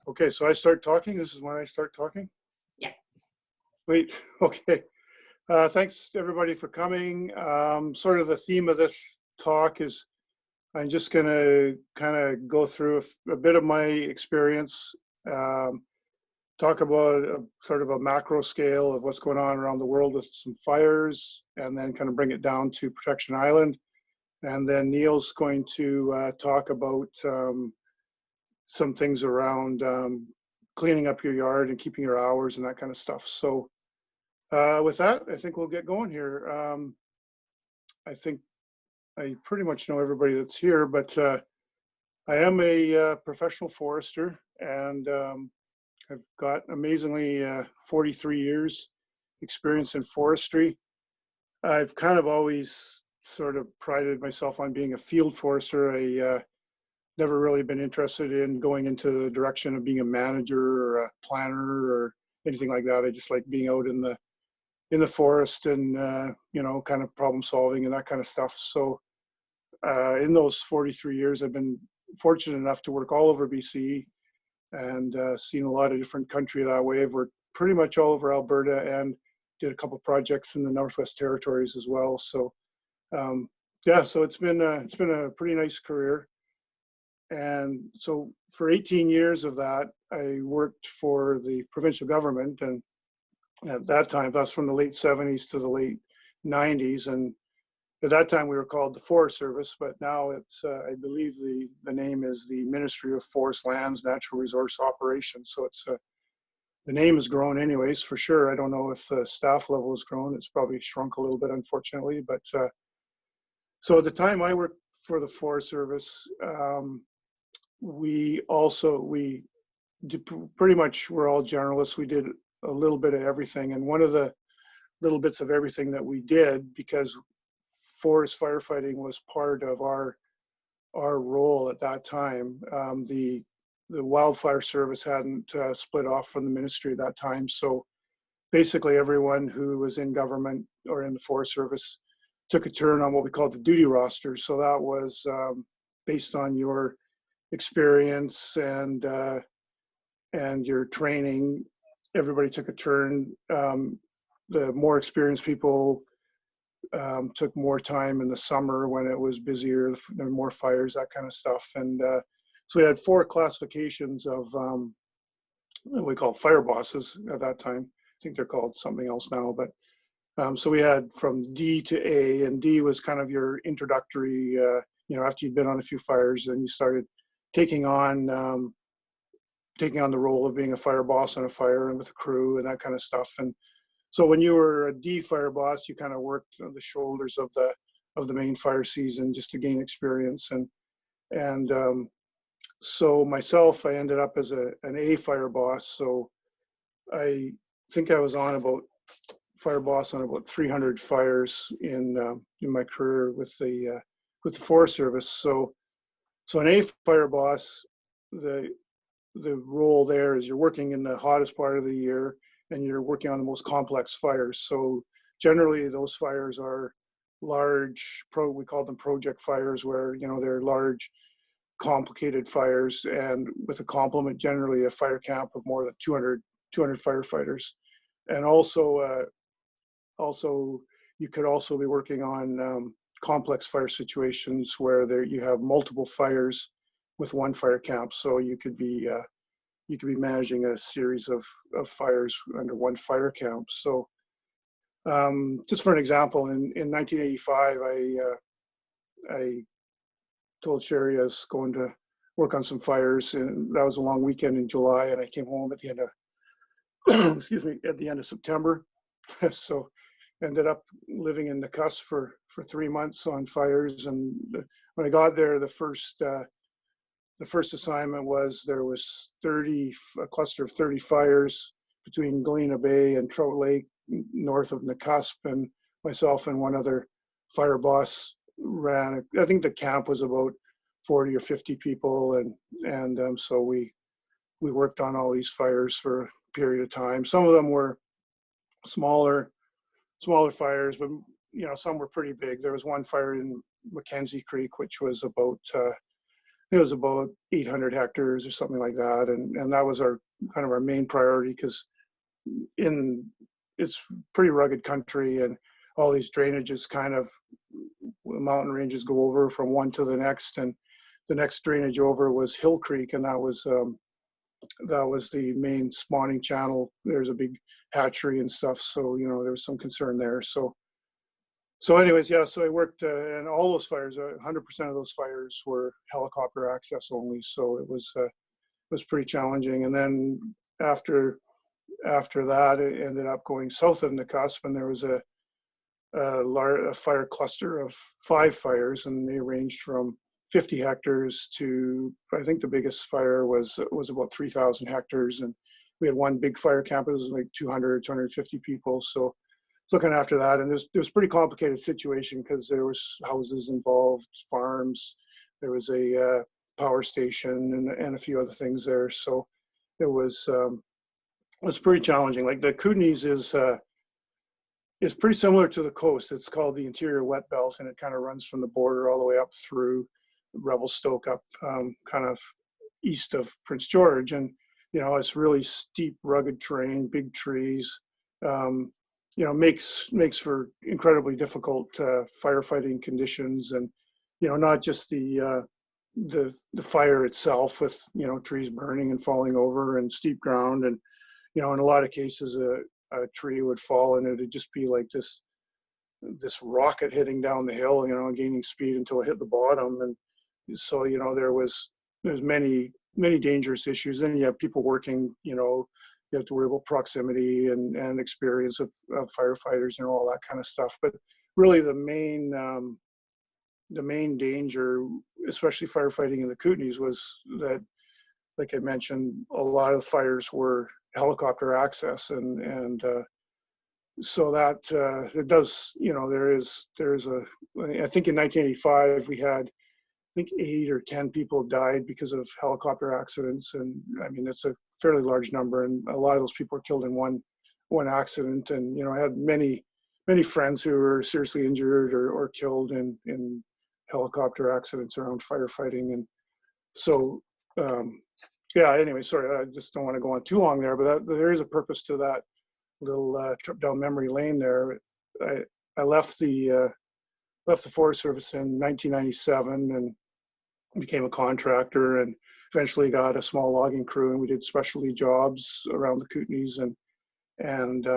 Okay, so I start talking. This is when I start talking. Yeah. Wait, okay. Thanks everybody for coming. Sort of the theme of this talk is I'm just going to kind of go through a bit of my experience, um, talk about sort of a macro scale of what's going on around the world with some fires, and then kind of bring it down to Protection Island. And then Neil's going to talk about some things around cleaning up your yard and keeping your hours and that kind of stuff. So with that, I think we'll get going here. I think I pretty much know everybody that's here, but I am a professional forester, and I've got amazingly 43 years experience in forestry. I've kind of always sort of prided myself on being a field forester. I never really been interested in going into the direction of being a manager or a planner or anything like that. I just like being out in the forest and kind of problem solving and that kind of stuff. So in those 43 years, I've been fortunate enough to work all over BC and seen a lot of different country that way. I've worked pretty much all over Alberta and did a couple projects in the Northwest Territories as well. So yeah, so it's been a pretty nice career. And so for 18 years of that, I worked for the provincial government. And at that time, that's from the late 70s to the late 90s. And at that time, we were called the Forest Service, but now it's, I believe the name is the Ministry of Forest Lands, Natural Resource Operations. So it's, the name has grown anyways, for sure. I don't know if the staff level has grown. It's probably shrunk a little bit, unfortunately. But so at the time I worked for the Forest Service, we did pretty much, we're all generalists. We did a little bit of everything. And one of the little bits of everything that we did, because forest firefighting was part of our role at that time, the wildfire service hadn't split off from the ministry at that time. So basically everyone who was in government or in the Forest Service took a turn on what we called the duty roster. So that was based on your experience and your training. Everybody took a turn. The more experienced people took more time in the summer when it was busier, there were more fires, that kind of stuff. And so we had 4 classifications of what we call fire bosses at that time. I think they're called something else now, but so we had from D to A, and D was kind of your introductory, after you'd been on a few fires, then you started taking on the role of being a fire boss on a fire and with a crew and that kind of stuff. And so when you were a D fire boss, you kind of worked on the shoulders of the main fire season just to gain experience. And so myself, I ended up as an A fire boss. So I think I was on about fire boss on about 300 fires in my career with the Forest Service. So an A fire boss, the role there is you're working in the hottest part of the year and you're working on the most complex fires. So generally those fires are large, we call them project fires, where, they're large, complicated fires, and with a complement, generally a fire camp of more than 200 firefighters. And also you could also be working on complex fire situations where you have multiple fires with one fire camp. So you could be managing a series of fires under one fire camp. So just for an example, in 1985, I told Sherry I was going to work on some fires, and that was a long weekend in July, and I came home at the end of at the end of September. So ended up living in Nakusp for 3 months on fires. And when I got there, the first assignment was there was a cluster of 30 fires between Galena Bay and Trout Lake north of Nakusp, and myself and one other fire boss ran. I think the camp was about 40 or 50 people, and so we worked on all these fires for a period of time. Some of them were smaller fires, but some were pretty big. There was one fire in Mackenzie Creek, which was about it was about 800 hectares or something like that, and that was our kind of our main priority, because in it's pretty rugged country, and all these drainages kind of, mountain ranges go over from one to the next, and the next drainage over was Hill Creek, and that was the main spawning channel. There's a big hatchery and stuff, so there was some concern there. So anyways, yeah, so I worked, and all those fires, 100% of those fires were helicopter access only, so it was pretty challenging. And then after that, it ended up going south of Cusp, and there was a fire cluster of 5 fires, and they ranged from 50 hectares to, I think the biggest fire was about 3,000 hectares. And we had one big fire camp. It was like 200, 250 people. So looking after that, and it was a pretty complicated situation, because there was houses involved, farms, there was a power station, and a few other things there. So it was pretty challenging. Like the Kootenays is pretty similar to the coast. It's called the Interior Wet Belt, and it kind of runs from the border all the way up through Revelstoke, up kind of east of Prince George. And it's really steep, rugged terrain, big trees. Makes for incredibly difficult firefighting conditions, and not just the fire itself, with trees burning and falling over, and steep ground, and in a lot of cases a tree would fall, and it'd just be like this rocket hitting down the hill, gaining speed until it hit the bottom. And so there's many dangerous issues. Then you have people working, you have to worry about proximity and experience of firefighters, all that kind of stuff. But really the main danger, especially firefighting in the Kootenays, was that, like I mentioned, a lot of fires were helicopter access, and so that it does, there's I think in 1985 we had, I think 8 or 10 people died because of helicopter accidents. And I mean, it's a fairly large number, and a lot of those people were killed in one accident. And I had many friends who were seriously injured or killed in helicopter accidents around firefighting. And so yeah, anyway, sorry, I just don't want to go on too long there, but there is a purpose to that little trip down memory lane there. I left the Forest Service in 1997 and became a contractor, and eventually got a small logging crew, and we did specialty jobs around the Kootenays, and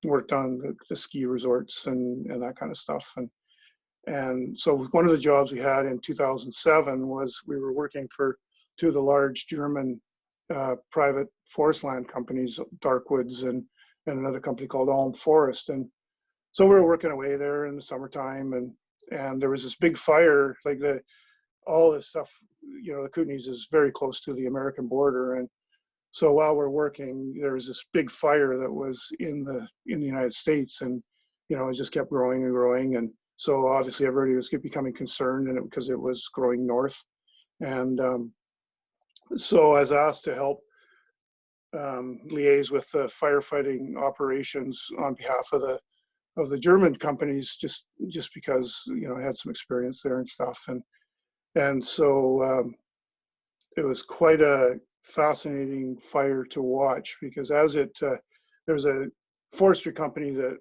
worked on the ski resorts and that kind of stuff. And so one of the jobs we had in 2007 was we were working for 2 of the large German private forest land companies, Darkwoods and another company called Alm Forest. And so we were working away there in the summertime, and there was this big fire, like all this stuff, the Kootenays is very close to the American border. And so while we're working, there was this big fire that was in the United States, and it just kept growing and growing. And so obviously everybody was becoming concerned, and because it was growing north. And so I was asked to help liaise with the firefighting operations on behalf of the German companies, just because I had some experience there and stuff. And so it was quite a fascinating fire to watch, because there was a forestry company that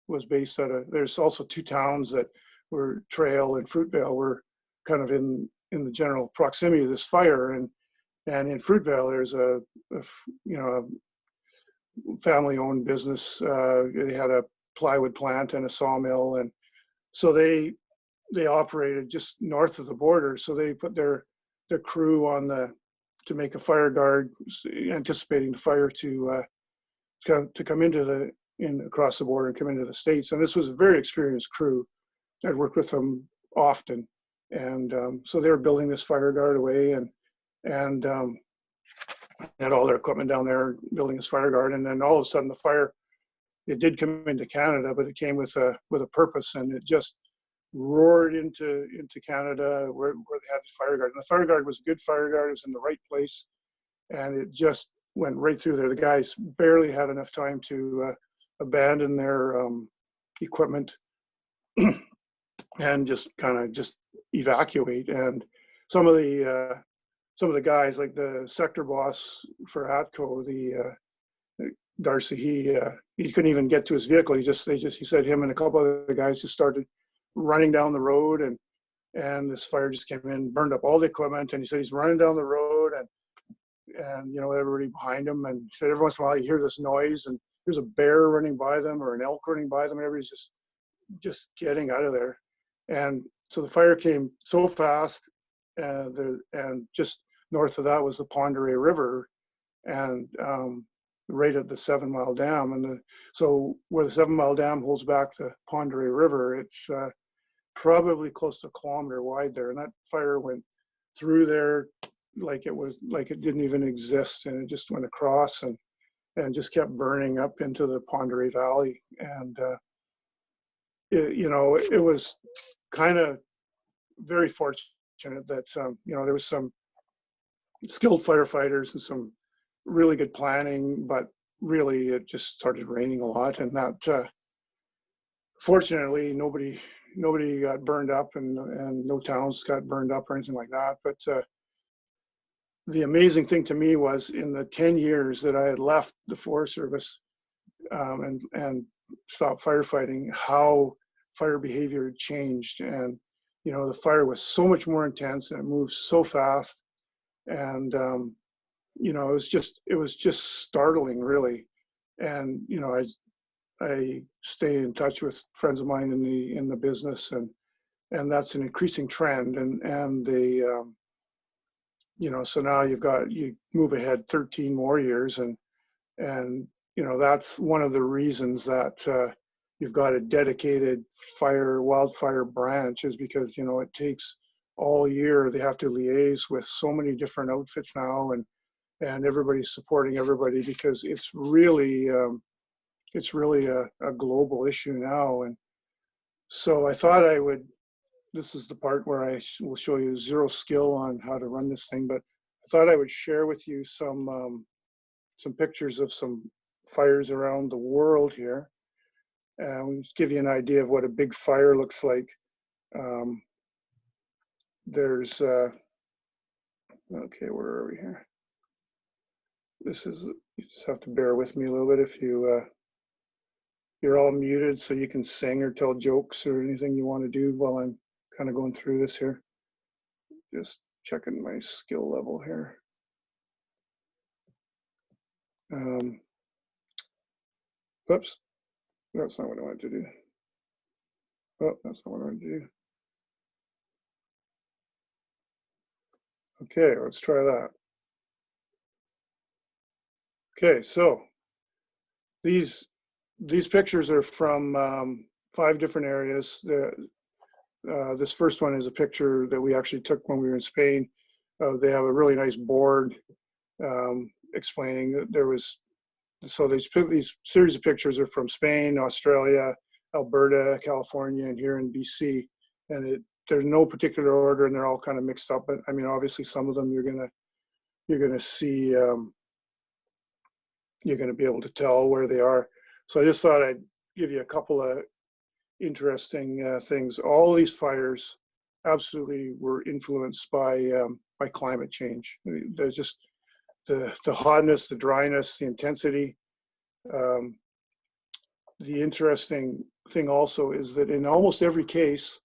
was based there's also 2 towns that were, Trail and Fruitvale, were kind of in the general proximity of this fire. And in Fruitvale, there's a family-owned business. They had a plywood plant and a sawmill, and so they operated just north of the border. So they put their crew to make a fire guard, anticipating the fire to come across the border and come into the States. And this was a very experienced crew. I'd worked with them often, and so they were building this fire guard away, and had all their equipment down there building this fire guard. And then all of a sudden the fire, it did come into Canada, but it came with a purpose, and it just roared into Canada where they had the fire guard. And the fire guard was a good fire guard. It was in the right place, and it just went right through there. The guys barely had enough time to abandon their equipment and just evacuate. And some of the some of the guys, like the sector boss for ATCO, Darcy, he couldn't even get to his vehicle. He said him and a couple other guys just started running down the road, and this fire just came in, burned up all the equipment. And he said he's running down the road, and everybody behind him. And he said every once in a while you hear this noise, and there's a bear running by them or an elk running by them, and everybody's just getting out of there. And so the fire came so fast, and just north of that was the Pend d'Oreille River, and right at the 7 Mile Dam. And so where the 7 Mile Dam holds back the Pend d'Oreille River, it's probably close to a kilometer wide there. And that fire went through there like it didn't even exist, and it just went across and just kept burning up into the Pend d'Oreille Valley. And it was kind of very fortunate that there was some skilled firefighters and some really good planning, but really it just started raining a lot, and that fortunately nobody got burned up, and no towns got burned up or anything like that. But the amazing thing to me was, in the 10 years that I had left the Forest Service and stopped firefighting, how fire behavior had changed. And the fire was so much more intense, and it moved so fast, and it was just startling, really. And I stay in touch with friends of mine in the business, and that's an increasing trend. And so now you move ahead 13 more years, and that's one of the reasons that you've got a dedicated wildfire branch, is because it takes all year. They have to liaise with so many different outfits now, and everybody's supporting everybody, because it's really a global issue now. And so I thought this is the part where I will show you zero skill on how to run this thing, but I thought I would share with you some pictures of some fires around the world here, and give you an idea of what a big fire looks like. There's okay, where are we here? You just have to bear with me a little bit if you're all muted, so you can sing or tell jokes or anything you want to do while I'm kind of going through this here. Just checking my skill level here. Oops, that's not what I wanted to do. Oh, that's not what I wanted to do. Okay, let's try that. Okay, so these pictures are from 5 different areas. This first one is a picture that we actually took when we were in Spain. They have a really nice board explaining that there was. So these series of pictures are from Spain, Australia, Alberta, California, and here in BC. And there's no particular order, and they're all kind of mixed up. But I mean, obviously, some of them you're gonna see. You're gonna be able to tell where they are. So I just thought I'd give you a couple of interesting things. All these fires absolutely were influenced by climate change. There's just the hotness, the dryness, the intensity. The interesting thing also is that in almost every case,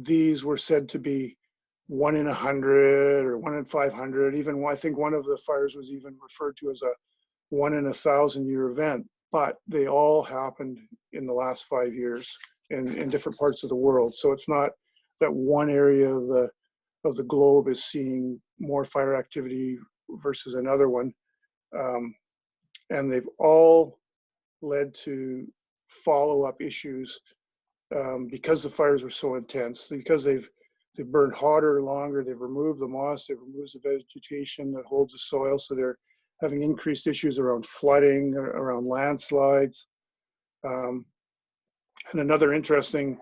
these were said to be 1 in 100 or 1 in 500. Even I think one of the fires was even referred to as a 1 in 1,000-year event. But they all happened in the last 5 years in different parts of the world. So it's not that one area of the globe is seeing more fire activity versus another one. And they've all led to follow-up issues because the fires were so intense, because they've burned hotter, longer, they've removed the moss, they've removed the vegetation that holds the soil, so they're having increased issues around flooding, around landslides. And another interesting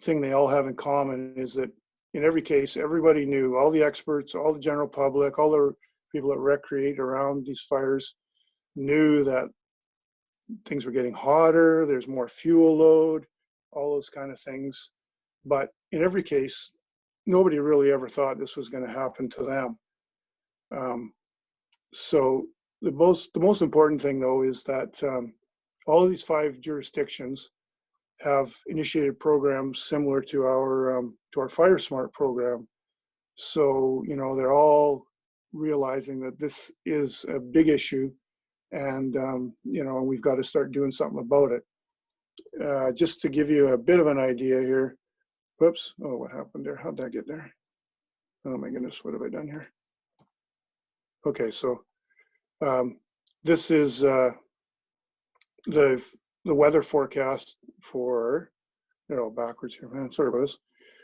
thing they all have in common is that in every case, everybody knew, all the experts, all the general public, all the people that recreate around these fires knew that things were getting hotter, there's more fuel load, all those kind of things. But in every case, nobody really ever thought this was going to happen to them. So the most important thing, though, is that all of these 5 jurisdictions have initiated programs similar to our Firesmart program. So, you know, they're all realizing that this is a big issue, and you know, we've got to start doing something about it. Just to give you a bit of an idea here. Whoops! Oh, what happened there? How'd that get there? Oh my goodness, what have I done here? Okay, so this is the weather forecast for, you know, backwards here, man. Sorry about this.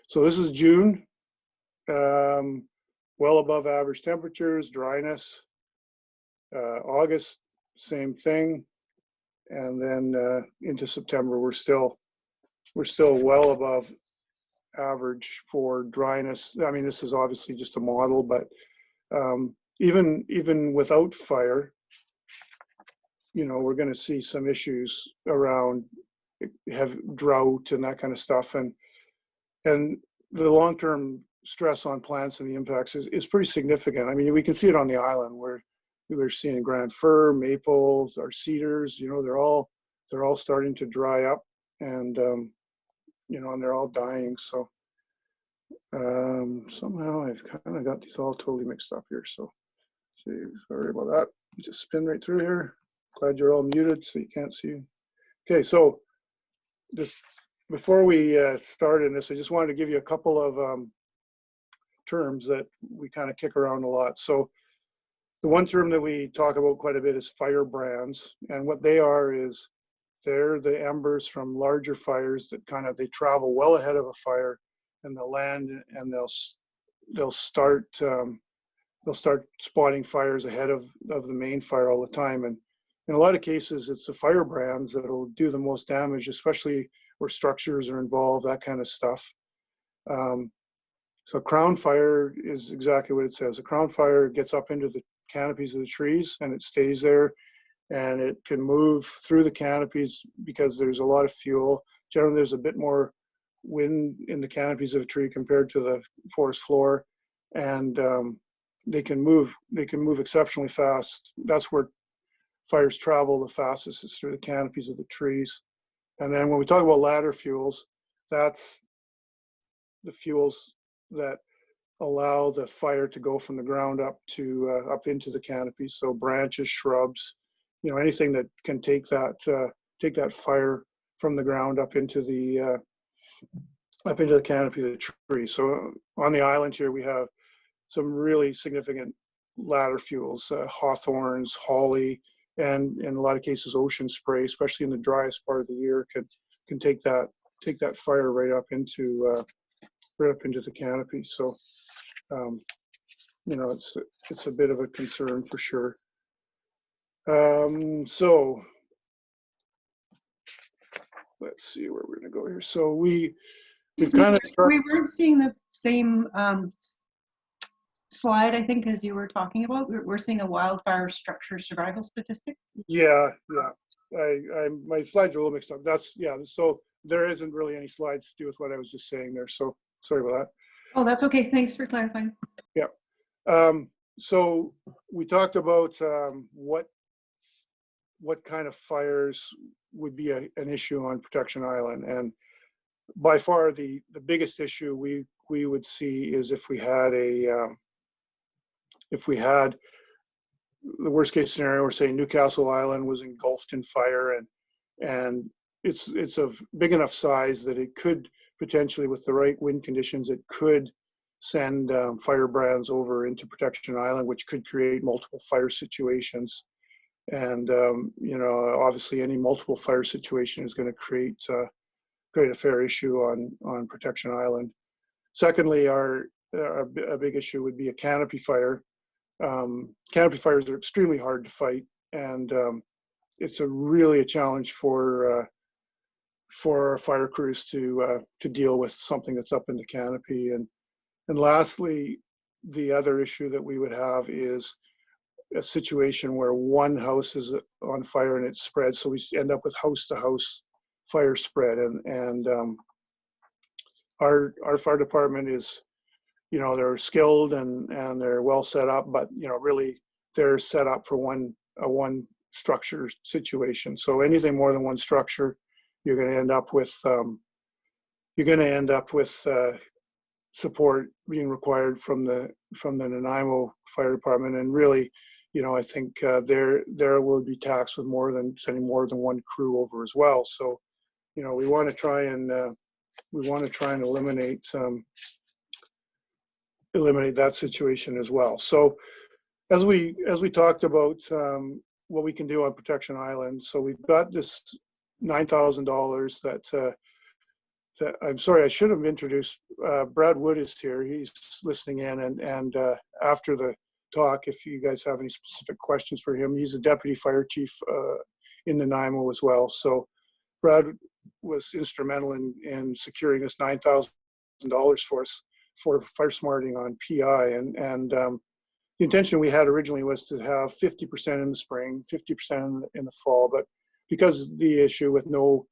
So this is June. Well above average temperatures, dryness. August, same thing, and then into September, we're still well above average for dryness. I mean, this is obviously just a model, but even without fire, you know, we're going to see some issues around have drought and that kind of stuff, and the long-term stress on plants and the impacts is pretty significant. I mean, we can see it on the island where we're seeing grand fir, maples, our cedars. You know, they're all starting to dry up, and you know, and they're all dying. So somehow I've kind of got these all totally mixed up here. So sorry about that. Just spin right through here. Glad you're all muted so you can't see. Okay, so just before we start in this, I just wanted to give you a couple of terms that we kind of kick around a lot. So the one term that we talk about quite a bit is firebrands, and what they are is they're the embers from larger fires that they travel well ahead of a fire, and they'll land and they'll start spotting fires ahead of the main fire all the time. And in a lot of cases, it's the firebrands that'll do the most damage, especially where structures are involved, that kind of stuff. So crown fire is exactly what it says. A crown fire gets up into the canopies of the trees and it stays there, and it can move through the canopies because there's a lot of fuel. Generally, there's a bit more wind in the canopies of a tree compared to the forest floor, and they can move exceptionally fast. That's where fires travel the fastest, is through the canopies of the trees. And then when we talk about ladder fuels, that's the fuels that allow the fire to go from the ground up to up into the canopy. So branches, shrubs, you know, anything that can take that fire from the ground up into the canopy of the tree. So on the island here, we have some really significant ladder fuels, hawthorns, holly, and in a lot of cases, ocean spray, especially in the driest part of the year, can take that fire right up into the canopy. So, you know, it's a bit of a concern for sure. So let's see where we're going to go here. So we weren't seeing the same slide, I think, as you were talking about. We're seeing a wildfire structure survival statistic. Yeah. My slides are a little mixed up. So there isn't really any slides to do with what I was just saying there. So sorry about that. Oh, that's okay. Thanks for clarifying. Yeah. So we talked about what kind of fires would be an issue on Protection Island, and by far the biggest issue we would see is if we had the worst case scenario, we're saying Newcastle Island was engulfed in fire, and it's of big enough size that it could potentially, with the right wind conditions, it could send firebrands over into Protection Island, which could create multiple fire situations. And you know, obviously, any multiple fire situation is going to create a fair issue on Protection Island. Secondly, a big issue would be a canopy fire. Canopy fires are extremely hard to fight, and it's really a challenge for our fire crews to deal with something that's up in the canopy. And lastly, the other issue that we would have is a situation where one house is on fire and it spreads, so we end up with house-to-house fire spread. And our fire department is you know, they're skilled and they're well set up, but you know, really they're set up for one structure situation. So anything more than one structure, you're going to end up with support being required from the Nanaimo Fire Department. And really, you know, I think there will be taxed with sending more than one crew over as well. So, you know, we want to try and eliminate that situation as well. So as we talked about what we can do on Protection Island, so we've got this $9,000 that I'm sorry, I should have introduced. Brad Wood is here. He's listening in, and after the talk, if you guys have any specific questions for him, he's a deputy fire chief in Nanaimo as well. So Brad was instrumental in securing this $9,000 for us for Firesmarting on PI, and the intention we had originally was to have 50% in the spring, 50% in the fall, but because the issue with no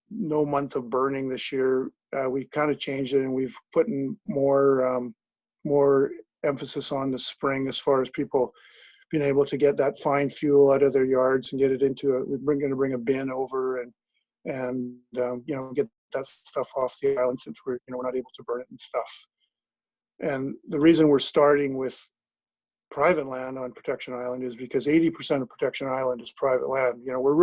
month of burning this year, we kind of changed it, and we've put in more emphasis on the spring as far as people being able to get that fine fuel out of their yards and get it into it. We're going to bring a bin over and you know, get that stuff off the island, since we're not able to burn it and stuff. And the reason we're starting with private land on Protection Island is because 80% of Protection Island is private land. You know, we are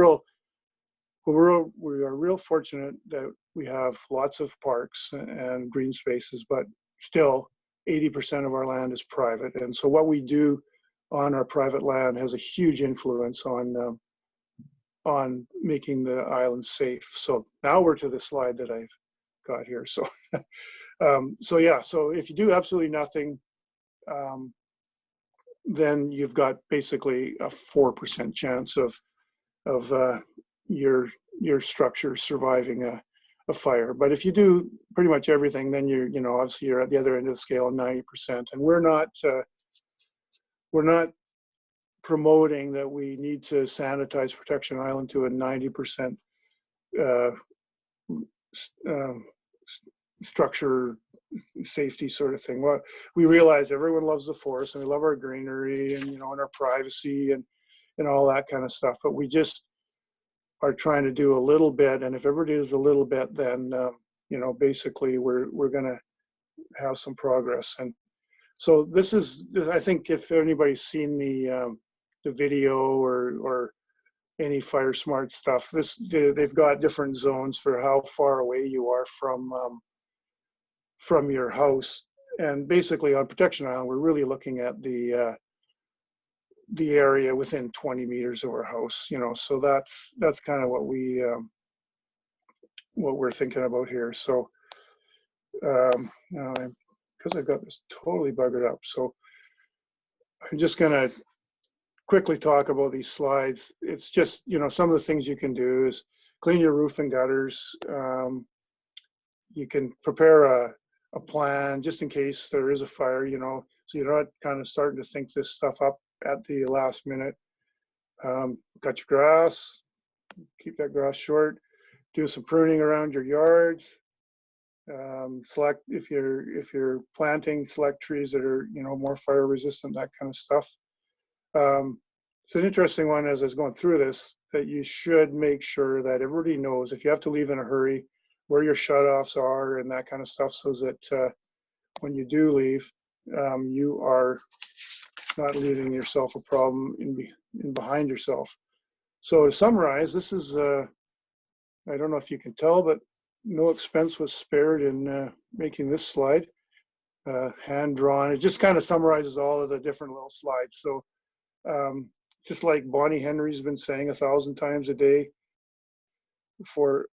real fortunate that we have lots of parks and green spaces, but still 80% of our land is private. And so what we do on our private land has a huge influence on making the island safe. So now we're to the slide that I've got here. So, so if you do absolutely nothing, then you've got basically a 4% chance of your structure surviving a fire. But if you do pretty much everything, then obviously you're at the other end of the scale of 90%. And we're not promoting that we need to sanitize Protection Island to a 90% structure safety sort of thing. Well, we realize everyone loves the forest and we love our greenery and and our privacy and all that kind of stuff, but we just are trying to do a little bit. And if everybody does a little bit, then basically we're going to have some progress. And so this is, I think, if anybody's seen the video or any Firesmart stuff, they've got different zones for how far away you are from your house. And basically on Protection Island, we're really looking at the area within 20 meters of our house, so that's kind of what we're thinking about here. So now because I've got this totally buggered up, so I'm just gonna quickly talk about these slides. It's just, some of the things you can do is clean your roof and gutters. You can prepare a plan just in case there is a fire, so you're not kind of starting to think this stuff up at the last minute. Cut your grass, keep that grass short, do some pruning around your yards. Select, if you're planting, select trees that are, more fire resistant, that kind of stuff. It's an interesting one as I was going through this, that you should make sure that everybody knows if you have to leave in a hurry, where your shutoffs are and that kind of stuff, so that when you do leave, you are not leaving yourself a problem in behind yourself. So to summarize, this is, I don't know if you can tell, but no expense was spared in making this slide, hand drawn. It just kind of summarizes all of the different little slides. So just like Bonnie Henry's been saying 1,000 times a day for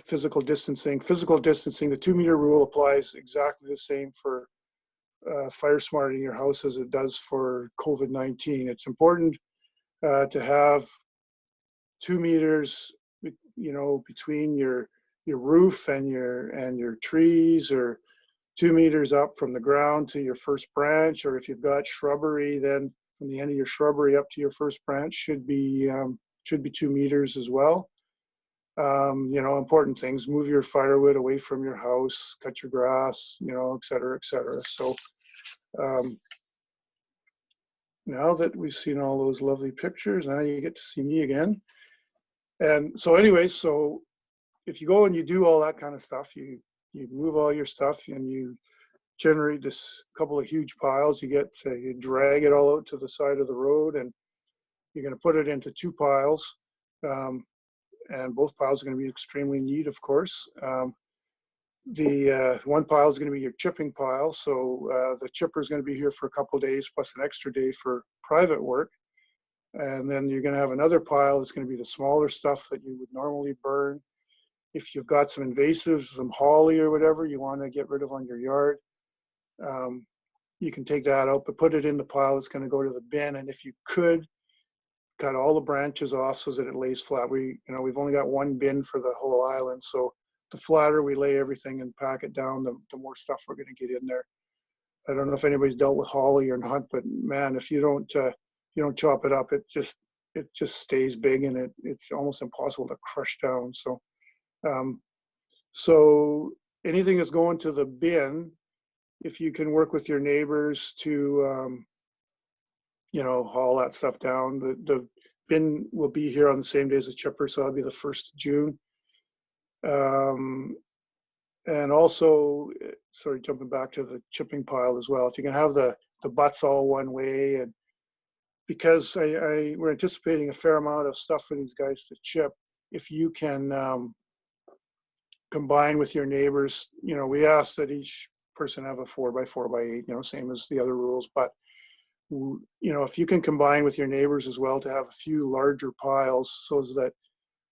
physical distancing, the 2-meter rule applies exactly the same for fire smarting your house as it does for COVID-19. It's important to have 2 meters, between your roof and your trees, or 2 meters up from the ground to your first branch, or if you've got shrubbery, then from the end of your shrubbery up to your first branch should be 2 meters as well. You know, important things, move your firewood away from your house, cut your grass, you know, et cetera, et cetera. So um, now that we've seen all those lovely pictures, now you get to see me again. And so anyways, so if you go and you do all that kind of stuff, you move all your stuff and you generate this couple of huge piles. You drag it all out to the side of the road, and you're going to put it into two piles. And both piles are going to be extremely neat, of course. The one pile is going to be your chipping pile. So the chipper is going to be here for a couple of days plus an extra day for private work. And then you're going to have another pile that's going to be the smaller stuff that you would normally burn. If you've got some invasives, some holly or whatever you want to get rid of on your yard, you can take that out, but put it in the pile that's going to go to the bin. And if you could, cut all the branches off so that it lays flat. We've only got one bin for the whole island. So the flatter we lay everything and pack it down, the more stuff we're going to get in there. I don't know if anybody's dealt with holly or not, but man, if you don't chop it up, it just stays big, and it's almost impossible to crush down. So anything that's going to the bin, if you can work with your neighbors to haul that stuff down. The bin will be here on the same day as the chipper, so that'll be the 1st of June. And also, sorry, jumping back to the chipping pile as well, if you can have the butts all one way, and because we're anticipating a fair amount of stuff for these guys to chip, if you can combine with your neighbors, we ask that each person have a 4x4x8, same as the other rules, but if you can combine with your neighbors as well to have a few larger piles so that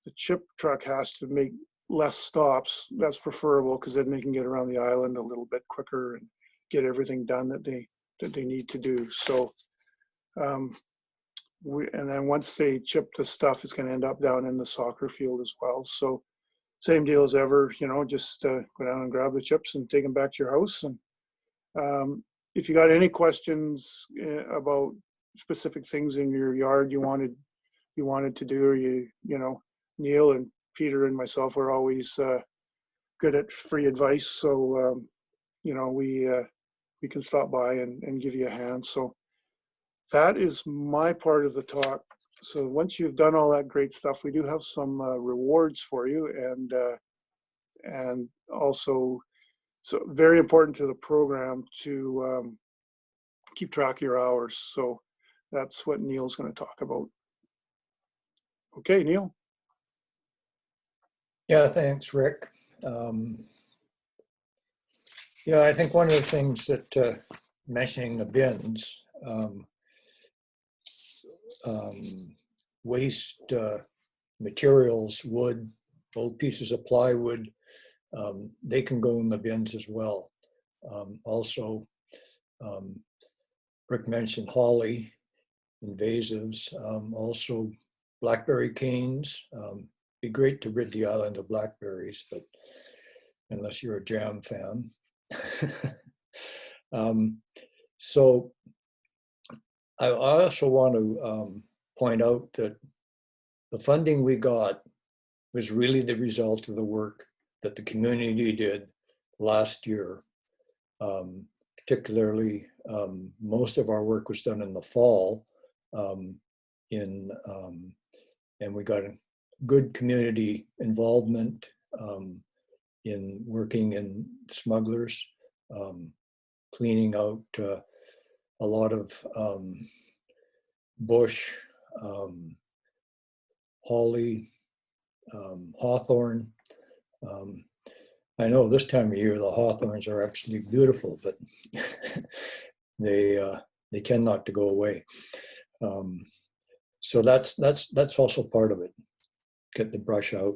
the chip truck has to make less stops, that's preferable, because then they can get around the island a little bit quicker and get everything done that they need to do. So and then once they chip the stuff, it's going to end up down in the soccer field as well. So same deal as ever, just go down and grab the chips and take them back to your house. And if you got any questions about specific things in your yard you wanted to do, or Neil and Peter and myself are always good at free advice. So we can stop by and give you a hand. So that is my part of the talk. So once you've done all that great stuff, we do have some rewards for you, and also, so very important to the program to keep track of your hours. So that's what Neil's going to talk about. Okay, Neil. Yeah, thanks, Rick. I think one of the things that mentioning the bins, waste materials, wood, old pieces of plywood, they can go in the bins as well. Also, Rick mentioned holly, invasives, also blackberry canes. Be great to rid the island of blackberries, but unless you're a jam fan. So I also want to point out that the funding we got was really the result of the work that the community did last year. Particularly, most of our work was done in the fall, and we got a good community involvement in working in smugglers, cleaning out a lot of bush, holly, hawthorn. I know this time of year the hawthorns are absolutely beautiful, but they tend not to go away. So that's also part of it. Get the brush out.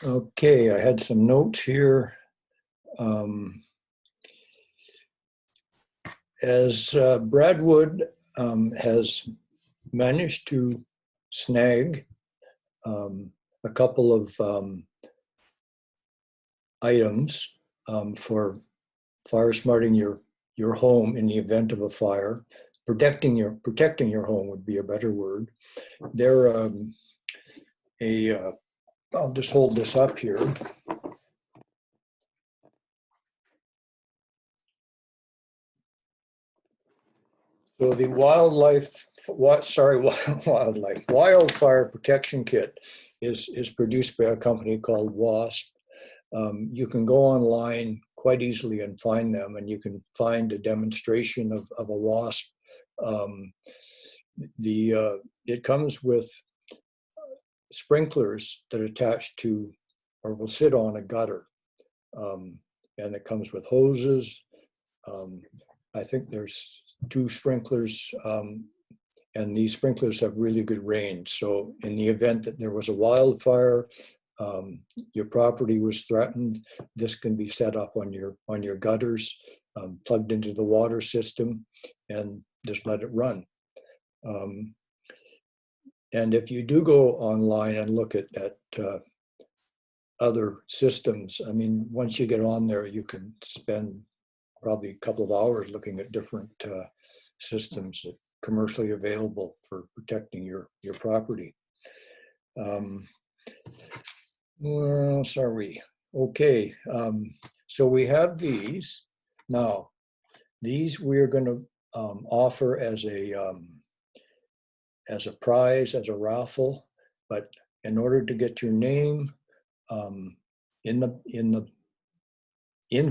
Okay, I had some notes here. As Brad Wood has managed to snag a couple of items for fire smarting your home in the event of a fire. protecting your home would be a better word. They're I'll just hold this up here. So the wildfire protection kit is produced by a company called WASP. You can go online quite easily and find them, and you can find a demonstration of a WASP. It comes with sprinklers that attach to or will sit on a gutter, and it comes with hoses. I think there's 2 sprinklers, and these sprinklers have really good range. So in the event that there was a wildfire, your property was threatened, this can be set up on your gutters, plugged into the water system, and just let it run. And if you do go online and look at other systems, I mean, once you get on there, you can spend probably a couple of hours looking at different systems that are commercially available for protecting your property. Well, sorry. Okay, so we have these. Now, these we're going to offer as a prize, as a raffle, but in order to get your name in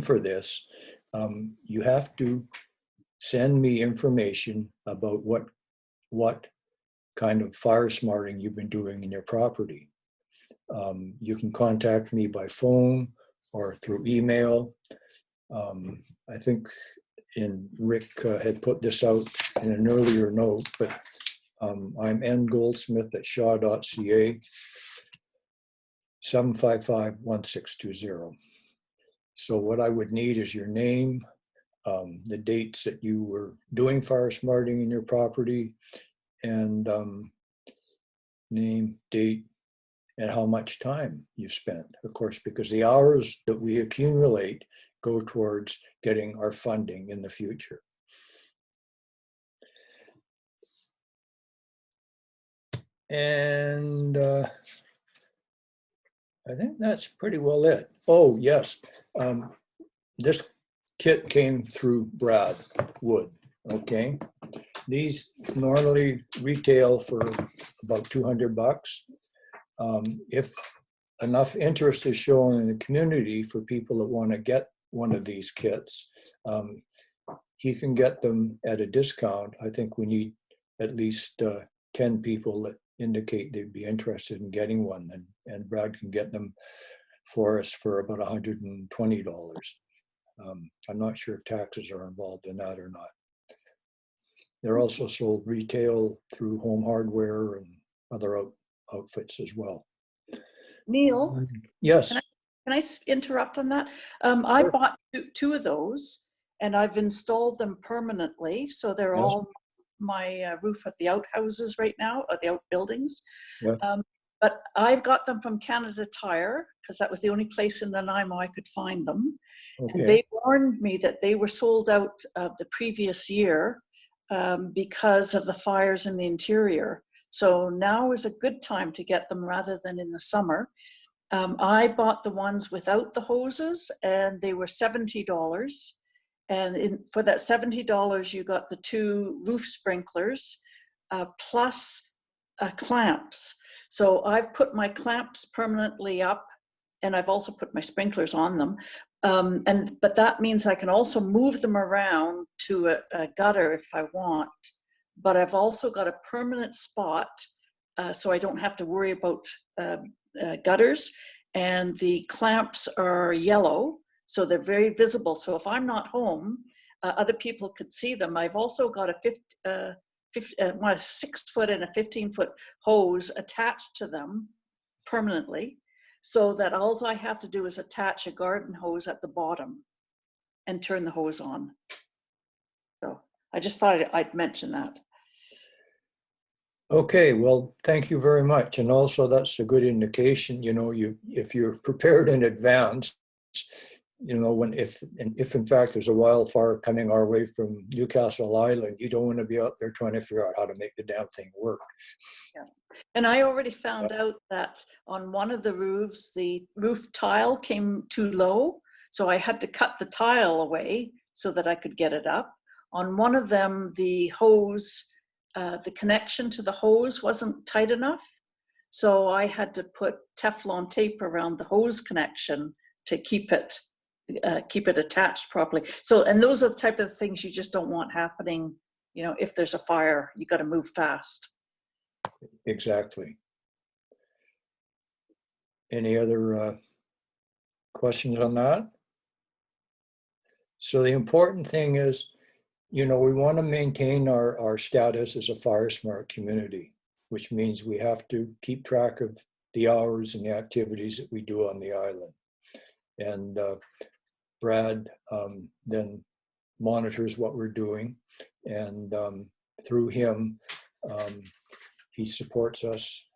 for this, you have to send me information about what kind of fire smarting you've been doing in your property. You can contact me by phone or through email. I think Rick had put this out in an earlier note, but I'm Goldsmith at shaw.ca, 755-1620. So what I would need is your name, the dates that you were doing fire smarting in your property, and name, date, and how much time you spent, of course, because the hours that we accumulate go towards getting our funding in the future. And I think that's pretty well it. Oh, yes. This kit came through Brad Wood, okay? These normally retail for about $200. If enough interest is shown in the community for people that want to get one of these kits, he can get them at a discount. I think we need at least 10 people that indicate they'd be interested in getting one, and Brad can get them for us for about $120. I'm not sure if taxes are involved in that or not. They're also sold retail through Home Hardware and other outfits as well. Neil, Yes. can I interrupt on that? I Sure. bought two of those, and I've installed them permanently, so they're Yes. all my roof of the outhouses right now, or the outbuildings. Yeah. But I've got them from Canada Tire, because that was the only place in Nanaimo I could find them. Okay. And they warned me that they were sold out the previous year because of the fires in the interior. So now is a good time to get them rather than in the summer. I bought the ones without the hoses, and they were $70. And for that $70, you got the 2 roof sprinklers plus clamps. So I've put my clamps permanently up, and I've also put my sprinklers on them. But that means I can also move them around to a gutter if I want. But I've also got a permanent spot, so I don't have to worry about gutters. And the clamps are yellow, so they're very visible. So if I'm not home, other people could see them. I've also got a 6-foot and a 15-foot hose attached to them permanently, so that all I have to do is attach a garden hose at the bottom and turn the hose on. So I just thought I'd mention that. Okay, well, thank you very much. And also that's a good indication, if you're prepared in advance, you know, if in fact there's a wildfire coming our way from Newcastle Island, you don't want to be out there trying to figure out how to make the damn thing work. Yeah. And I already found out that on one of the roofs, the roof tile came too low. So I had to cut the tile away so that I could get it up. On one of them, the hose, the connection to the hose wasn't tight enough. So I had to put Teflon tape around the hose connection to keep it attached properly. So, and those are the type of things you just don't want happening. You know, if there's a fire, you got to move fast. Exactly. Any other questions on that? So the important thing is, you know, we want to maintain our status as a Firesmart community, which means we have to keep track of the hours and the activities that we do on the island. And Brad then monitors what we're doing, and through him, he supports us.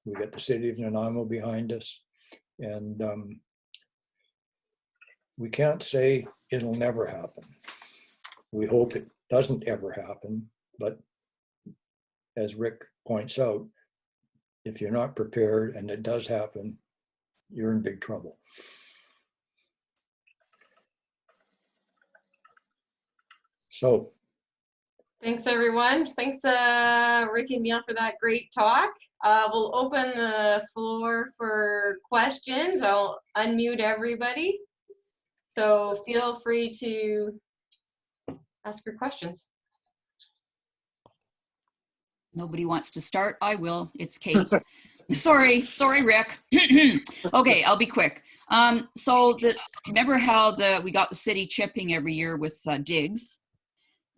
We get the city of Nanaimo behind us, and we can't say it'll never happen. We hope it doesn't ever happen, but as Rick points out, if you're not prepared and it does happen, you're in big trouble. So, thanks everyone. Thanks Rick and Neil for that great talk. We'll open the floor for questions. I'll unmute everybody. So feel free to ask your questions. Nobody wants to start. I will. It's Kate. Sorry, Rick. Okay, I'll be quick. Remember how we got the city chipping every year with digs?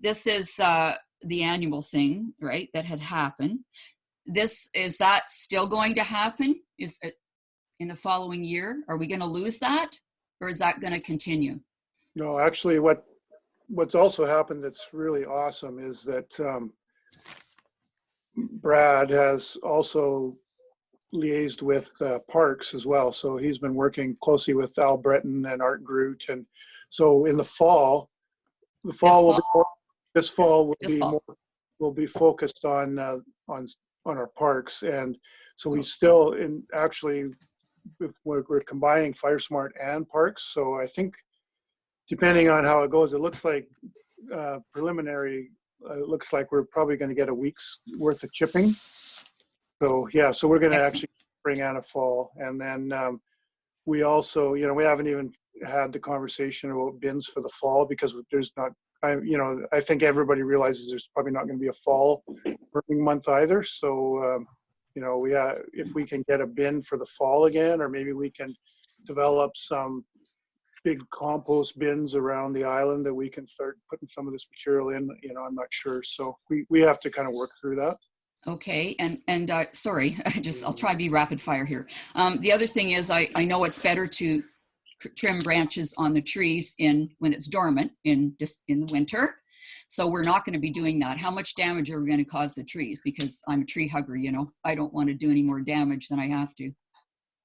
This is the annual thing, right? That had happened. Is that still going to happen? Is it in the following year? Are we going to lose that, or is that going to continue? No, actually, what's also happened that's really awesome is that Brad has also liaised with parks as well. So he's been working closely with Al Breton and Art Groot, and so in this fall will be focused on our parks, and so we still we're combining Firesmart and parks. So I think depending on how it goes, it looks like preliminary. It looks like we're probably going to get a week's worth of chipping. So yeah, so we're going to actually bring on a fall, and then we also, we haven't even had the conversation about bins for the fall because there's not. I think everybody realizes there's probably not going to be a fall burning month either. So if we can get a bin for the fall again, or maybe we can develop some big compost bins around the island that we can start putting some of this material in, I'm not sure. So we have to kind of work through that. Okay, and sorry, I'll try to be rapid fire here. The other thing is I know it's better to trim branches on the trees when it's dormant in the winter. So we're not going to be doing that. How much damage are we going to cause the trees? Because I'm a tree hugger, I don't want to do any more damage than I have to.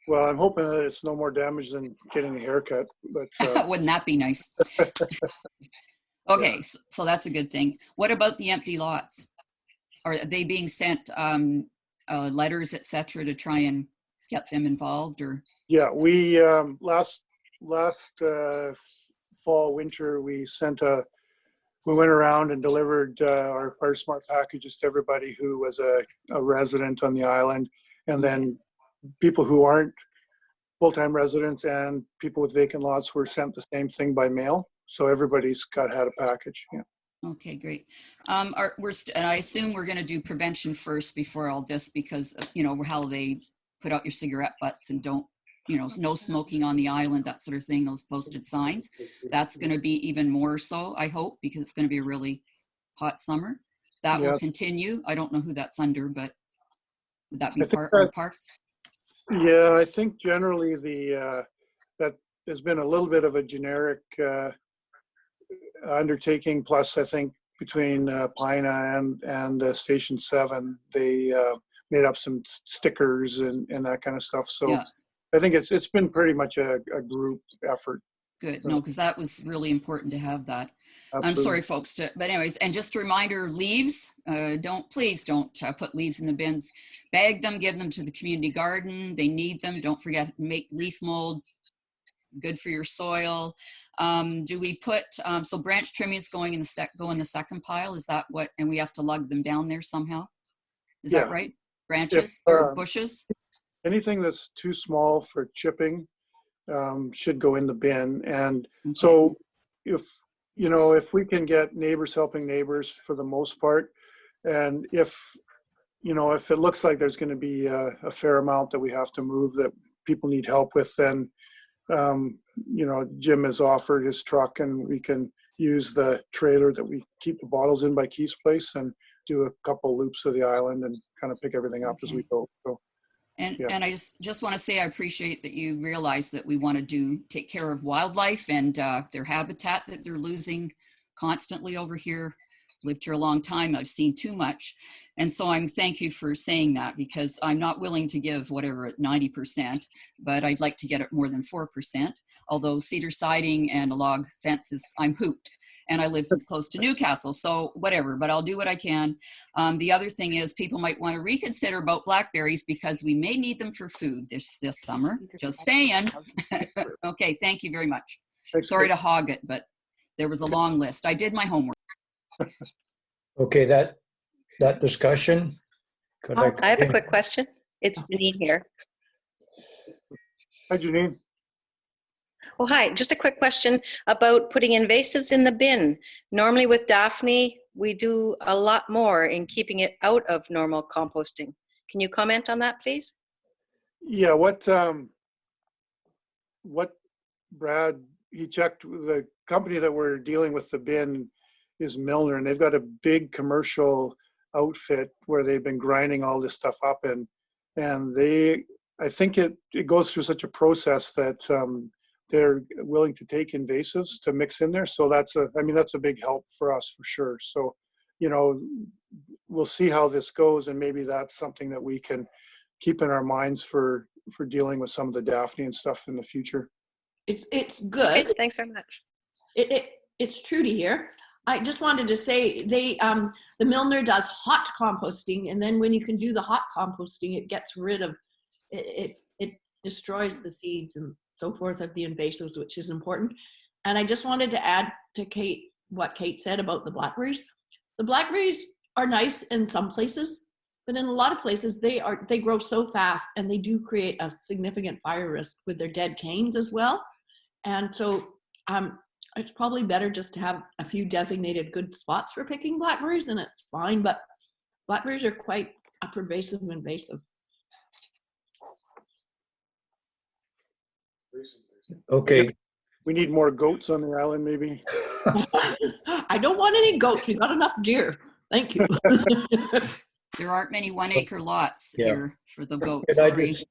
Well, I'm hoping that it's no more damage than getting a haircut, but wouldn't that be nice? Okay, yeah. so that's a good thing. What about the empty lots? Are they being sent letters, etc., to try and get them involved? Or yeah, we last fall, winter, we went around and delivered our Firesmart packages to everybody who was a resident on the island, and then people who aren't full-time residents and people with vacant lots were sent the same thing by mail. So everybody's had a package. Yeah. Okay, great. And I assume we're going to do prevention first before all this, because how they put out your cigarette butts and don't, no smoking on the island, that sort of thing, those posted signs. That's going to be even more so, I hope, because it's going to be a really hot summer. That will continue. I don't know who that's under, but would that be part of parks? Yeah, I think generally that there's been a little bit of a generic undertaking. Plus, I think between Pina and Station 7, they made up some stickers and that kind of stuff. So yeah. I think it's been pretty much a group effort. Good. No, because that was really important to have that. I'm Absolutely. sorry, folks, but anyways, and just a reminder, leaves, please don't put leaves in the bins. Bag them, give them to the community garden. They need them. Don't forget, make leaf mold, good for your soil. Do we put, so branch trimmings go in the second pile? Is that what, and we have to lug them down there somehow? Is that Yeah. right? Branches If, or bushes? anything that's too small for chipping should go in the bin. And Okay. so if we can get neighbors helping neighbors for the most part, and if it looks like there's going to be a fair amount that we have to move that people need help with, then Jim has offered his truck, and we can use the trailer that we keep the bottles in by Keith's place and do a couple loops of the island and kind of pick everything up as we go. So, And yeah. and I just want to say I appreciate that you realize that we want to take care of wildlife and their habitat that they're losing constantly over here. I've lived here a long time. I've seen too much. And so thank you for saying that, because I'm not willing to give whatever at 90%, but I'd like to get it more than 4%. Although cedar siding and a log fence I'm hooped. And I live close to Newcastle, so whatever, but I'll do what I can. The other thing is people might want to reconsider about blackberries because we may need them for food this summer. Just saying. Okay, thank you very much. Thanks. Sorry to hog it, but there was a long list. I did my homework. Okay, that discussion. Could I have a in? quick question. It's Janine here. Hi, Janine. Oh, hi. Just a quick question about putting invasives in the bin. Normally with Daphne, we do a lot more in keeping it out of normal composting. Can you comment on that, please? Yeah, what Brad, he checked, the company that we're dealing with the bin is Milner, and they've got a big commercial outfit where they've been grinding all this stuff up, and I think it goes through such a process that they're willing to take invasives to mix in there. So that's a big help for us for sure. So, we'll see how this goes, and maybe that's something that we can keep in our minds for dealing with some of the Daphne and stuff in the future. It's good. Okay, thanks very much. It's Trudy here. I just wanted to say the Milner does hot composting, and then when you can do the hot composting, it gets rid of it destroys the seeds and so forth of the invasives, which is important. And I just wanted to add to Kate what Kate said about the blackberries. The blackberries are nice in some places, but in a lot of places they grow so fast, and they do create a significant fire risk with their dead canes as well. And so it's probably better just to have a few designated good spots for picking blackberries, and it's fine, but blackberries are quite a pervasive invasive. Okay, We need more goats on the island, maybe. I don't want any goats. We got enough deer. Thank you. There aren't many 1 acre lots here for the goats. could I Sorry. just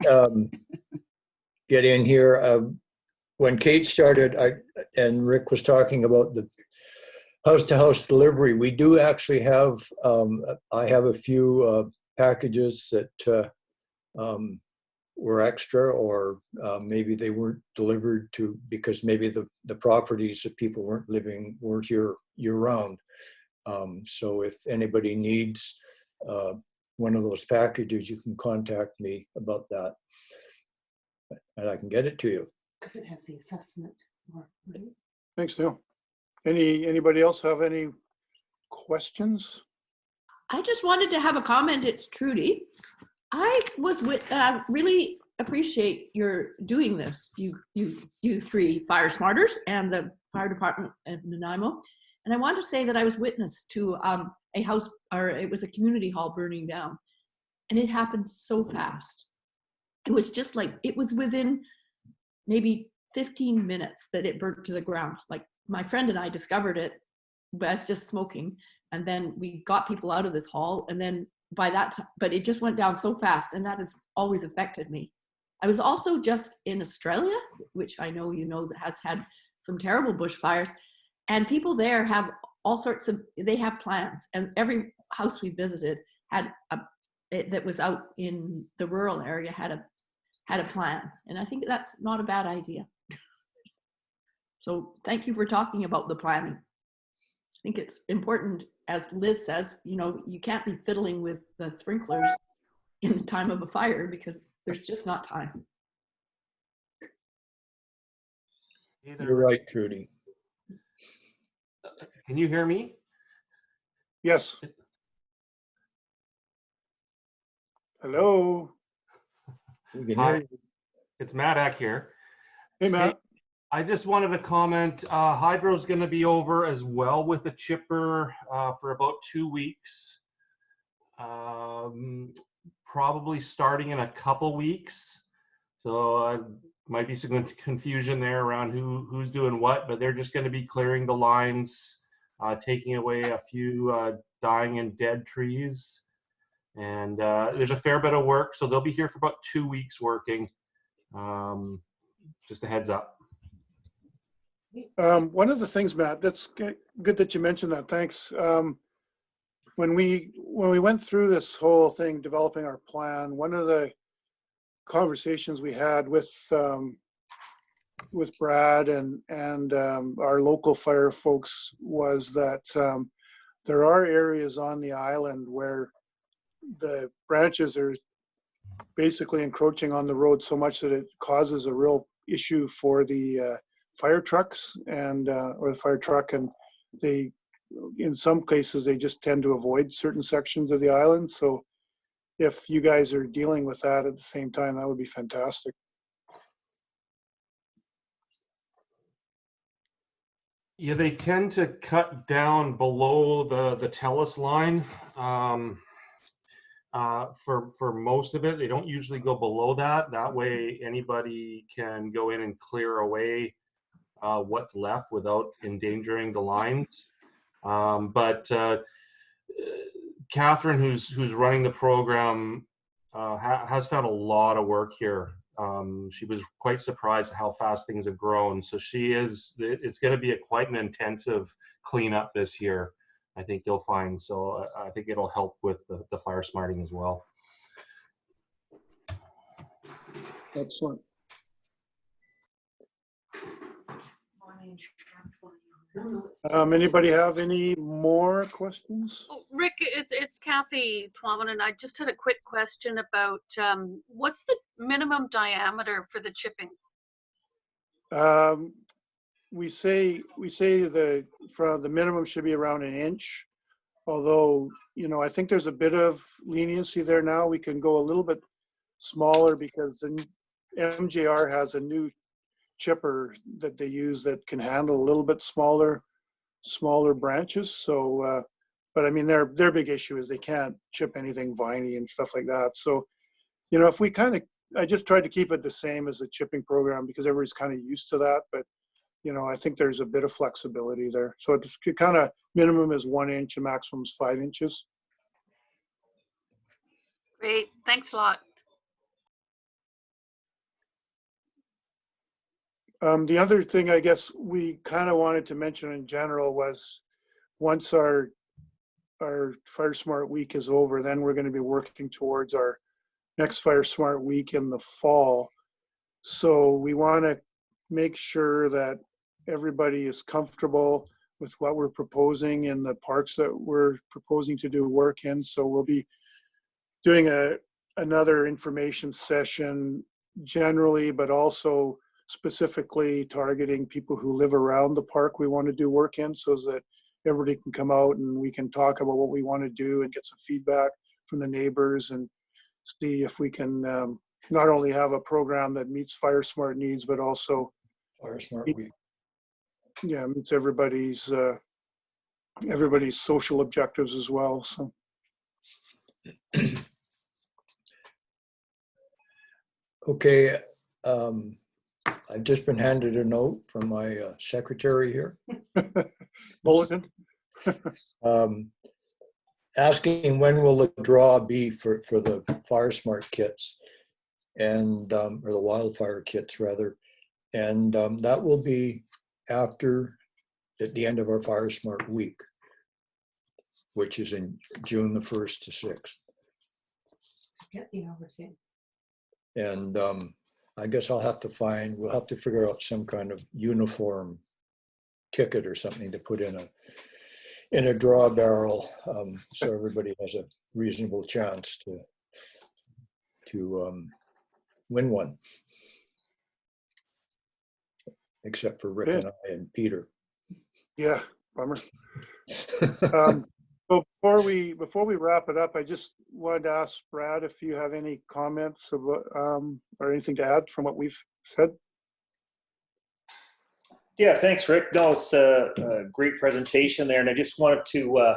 get in here? When Kate started, and Rick was talking about the house-to-house delivery, we do actually have, I have a few packages that were extra, or maybe they weren't delivered to because maybe the properties that people weren't here year-round. So if anybody needs one of those packages, you can contact me about that, and I can get it to you. Because it has the assessment. Right? Thanks, Neil. Anybody else have any questions? I just wanted to have a comment. It's Trudy. I was really appreciate your doing this. You three Firesmarters and the fire department of Nanaimo. And I want to say that I was witness to a house, or it was a community hall burning down, and it happened so fast. It was just like, it was within maybe 15 minutes that it burnt to the ground. Like, my friend and I discovered it as just smoking, and then we got people out of this hall, and then by that time, but it just went down so fast, and that has always affected me. I was also just in Australia, which I know that has had some terrible bushfires, and people there have all sorts of, they have plans, and every house we visited had that was out in the rural area had a plan, and I think that's not a bad idea. So thank you for talking about the planning. I think it's important, as Liz says, you know, you can't be fiddling with the sprinklers in the time of a fire because there's just not time. Hey there, You're Rick. right, Trudy. Can you hear me? Yes. Hello. We can Hi. hear you. It's Matt Eck here. Hey, Matt. I just wanted to comment, hydro's gonna be over as well with the chipper for about 2 weeks. Probably starting in a couple weeks. So might be some confusion there around who's doing what, but they're just gonna be clearing the lines, taking away a few dying and dead trees. And there's a fair bit of work, so they'll be here for about 2 weeks working. Just a heads up. One of the things, Matt, that's good that you mentioned that. Thanks. When we went through this whole thing, developing our plan, one of the conversations we had with Brad and our local fire folks was that there are areas on the island where the branches are basically encroaching on the road so much that it causes a real issue for the fire trucks and or the fire truck, and they, in some cases, they just tend to avoid certain sections of the island. So if you guys are dealing with that at the same time, that would be fantastic. Yeah, they tend to cut down below the Telus line. For most of it, they don't usually go below that. That way anybody can go in and clear away what's left without endangering the lines. But Catherine, who's running the program, has found a lot of work here. She was quite surprised at how fast things have grown. So it's going to be quite an intensive cleanup this year, I think you'll find. So I think it'll help with the fire smarting as well. Excellent. Anybody have any more questions? Oh, Rick, it's Kathy Twommen, and I just had a quick question about what's the minimum diameter for the chipping? We say the minimum should be around 1 inch. Although, you know, I think there's a bit of leniency there now. We can go a little bit smaller because the MJR has a new chipper that they use that can handle a little bit smaller branches. So, but I mean, their big issue is they can't chip anything viney and stuff like that. So, you know, if we I just tried to keep it the same as the chipping program because everybody's kind of used to that. But, you know, I think there's a bit of flexibility there. So it's kind of minimum is 1 inch and maximum is 5 inches. Great, thanks a lot. The other thing I guess we kind of wanted to mention in general was once our Firesmart week is over, then we're going to be working towards our next Firesmart week in the fall. So we want to make sure that everybody is comfortable with what we're proposing in the parks that we're proposing to do work in. So we'll be doing another information session generally, but also specifically targeting people who live around the park we want to do work in, so that everybody can come out and we can talk about what we want to do and get some feedback from the neighbors and see if we can not only have a program that meets Firesmart needs, but also Firesmart week. Yeah, meets everybody's social objectives as well. So. Okay, I've just been handed a note from my secretary here. Bulletin. Asking when will the draw be for the Firesmart kits and or the wildfire kits rather, and that will be at the end of our Firesmart week, which is in June the 1st to 6th. Get the hours in. And I guess we'll have to figure out some kind of uniform ticket or something to put in a draw barrel, so everybody has a reasonable chance to win one, except for Rick and I and Peter. Yeah, bummer. So before we wrap it up, I just wanted to ask Brad if you have any comments about, or anything to add from what we've said. Yeah, thanks, Rick. No, it's a great presentation there, and I just wanted to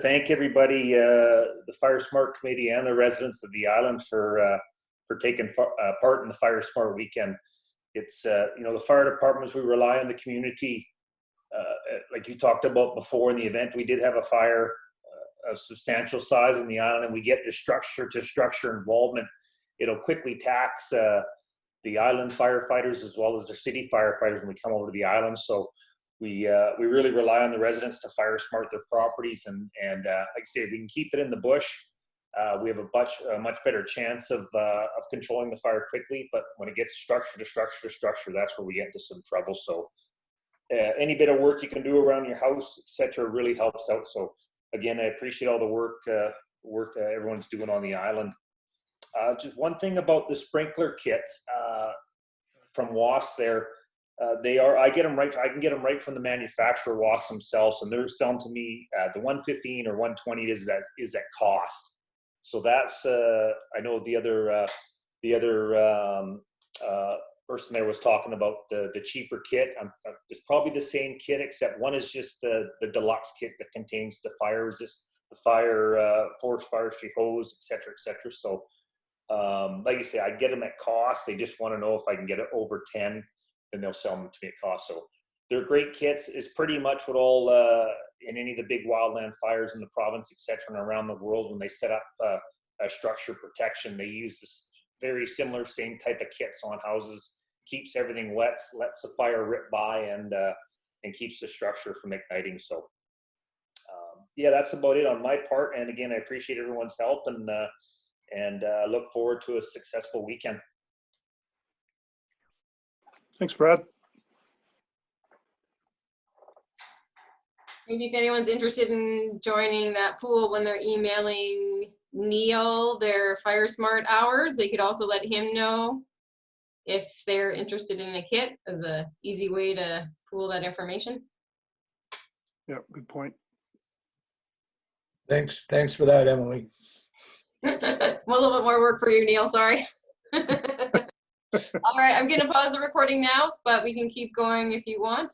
thank everybody, the Firesmart committee and the residents of the island for taking part in the Firesmart weekend. It's the fire departments, we rely on the community. Like you talked about before in the event, we did have a fire of substantial size in the island, and we get the structure to structure involvement. It'll quickly tax the island firefighters as well as the city firefighters when we come over to the island. So we really rely on the residents to Firesmart their properties, and like I say, if we can keep it in the bush, we have a much better chance of controlling the fire quickly. But when it gets structure to structure to structure, that's where we get into some trouble. So any bit of work you can do around your house, etc., really helps out. So again, I appreciate all the work everyone's doing on the island. Just one thing about the sprinkler kits from WAS there, I can get them right from the manufacturer, WAS themselves, and they're selling to me the 115 or 120 is at cost. So that's I know the other person there was talking about the cheaper kit. It's probably the same kit, except one is just the deluxe kit that contains the fire resist, the forced forestry hose, etc., etc. So like I say, I get them at cost. They just want to know if I can get it over 10, then they'll sell them to me at cost. So they're great kits. It's pretty much what all in any of the big wildland fires in the province, etc., and around the world, when they set up a structure protection, they use this very similar same type of kits on houses. Keeps everything wet, lets the fire rip by, and keeps the structure from igniting. So yeah, that's about it on my part. And again, I appreciate everyone's help, and look forward to a successful weekend. Thanks, Brad. Maybe if anyone's interested in joining that pool when they're emailing Neil their Firesmart hours, they could also let him know if they're interested in a kit as an easy way to pool that information. Yeah, good point. Thanks for that, Emily. A little bit more work for you, Neil, sorry. All right, I'm gonna pause the recording now, but we can keep going if you want.